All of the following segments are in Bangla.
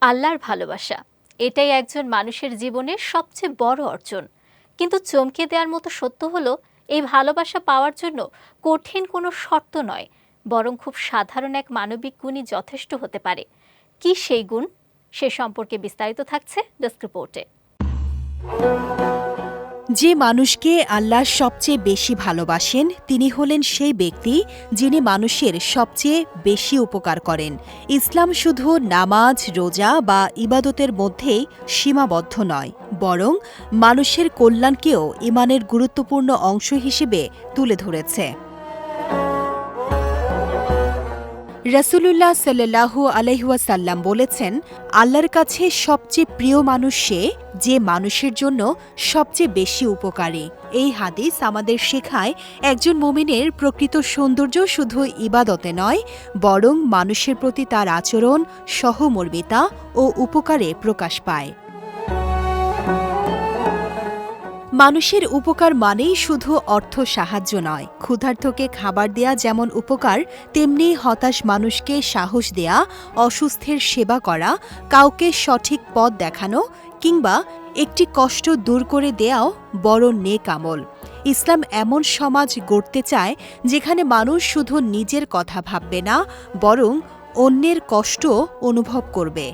আল্লাহর ভালোবাসা এটাই একজন মানুষের জীবনের সবচেয়ে বড় অর্জন। কিন্তু চমকে দেওয়ার মতো সত্য হলো, এই ভালোবাসা পাওয়ার জন্য কঠিন কোনো শর্ত নয়, বরং খুব সাধারণ এক মানবিক গুণই যথেষ্ট হতে পারে। কি সেই গুণ, সে সম্পর্কে বিস্তারিত থাকছে ডেস্ক রিপোর্টে। যে মানুষকে আল্লাহ সবচেয়ে বেশি ভালোবাসেন তিনি হলেন সেই ব্যক্তি যিনি মানুষের সবচেয়ে বেশি উপকার করেন। ইসলাম শুধু নামাজ, রোজা বা ইবাদতের মধ্যেই সীমাবদ্ধ নয়, বরং মানুষের কল্যাণকেও ঈমানের গুরুত্বপূর্ণ অংশ হিসেবে তুলে ধরেছে। রাসূলুল্লাহ সাল্লাল্লাহু আলাইহি ওয়াসাল্লাম বলেছেন, আল্লাহর কাছে সবচেয়ে প্রিয় মানুষ সে যে মানুষের জন্য সবচেয়ে বেশি উপকারী। এই হাদিস আমাদের শেখায় একজন মুমিনের প্রকৃত সৌন্দর্য শুধু ইবাদতে নয়, বরং মানুষের প্রতি তার আচরণ, সহমর্মিতা ও উপকারে প্রকাশ পায়। মানুষের উপকার মানেই শুধু অর্থ সাহায্য নয়। ক্ষুধার্তকে খাবার দেয়া যেমন উপকার, তেমনি হতাশ মানুষকে সাহস দেয়া, অসুস্থের সেবা করা, কাউকে সঠিক পথ দেখানো কিংবা একটি কষ্ট দূর করে দেয়াও বড় নেক আমল। ইসলাম এমন সমাজ গড়তে চায় যেখানে মানুষ শুধু নিজের কথা ভাববে না, বরং অন্যের কষ্ট অনুভব করবে।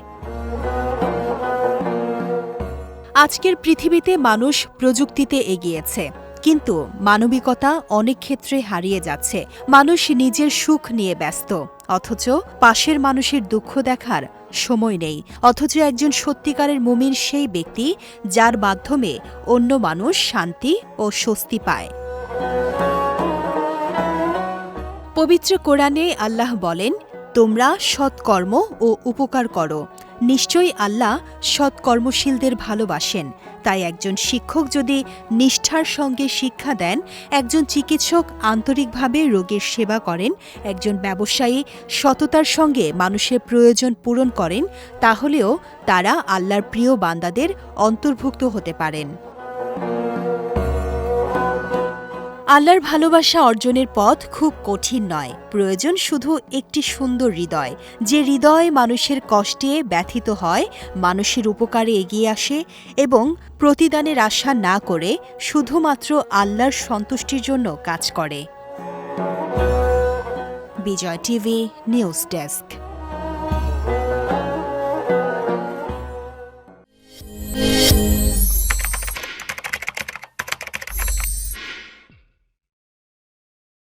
আজকের পৃথিবীতে মানুষ প্রযুক্তিতে এগিয়েছে, কিন্তু মানবিকতা অনেক ক্ষেত্রে হারিয়ে যাচ্ছে। মানুষ নিজের সুখ নিয়ে ব্যস্ত, অথচ পাশের মানুষের দুঃখ দেখার সময় নেই। অথচ একজন সত্যিকারের মুমিন সেই ব্যক্তি যার মাধ্যমে অন্য মানুষ শান্তি ও স্বস্তি পায়। পবিত্র কোরআনে আল্লাহ বলেন, তোমরা সৎকর্ম ও উপকার করো, নিশ্চয়ই আল্লাহ সৎকর্মশীলদের ভালোবাসেন। তাই একজন শিক্ষক যদি নিষ্ঠার সঙ্গে শিক্ষা দেন, একজন চিকিৎসক আন্তরিকভাবে রোগীর সেবা করেন, একজন ব্যবসায়ী সততার সঙ্গে মানুষের প্রয়োজন পূরণ করেন, তাহলেও তারা আল্লাহর প্রিয় বান্দাদের অন্তর্ভুক্ত হতে পারেন। আল্লাহর ভালোবাসা অর্জনের পথ খুব কঠিন নয়, প্রয়োজন শুধু একটি সুন্দর হৃদয়, যে হৃদয় মানুষের কষ্টে ব্যথিত হয়, মানুষের উপকারে এগিয়ে আসে এবং প্রতিদানের আশা না করে শুধুমাত্র আল্লাহর সন্তুষ্টির জন্য কাজ করে। বিজয় টিভি নিউজ ডেস্ক।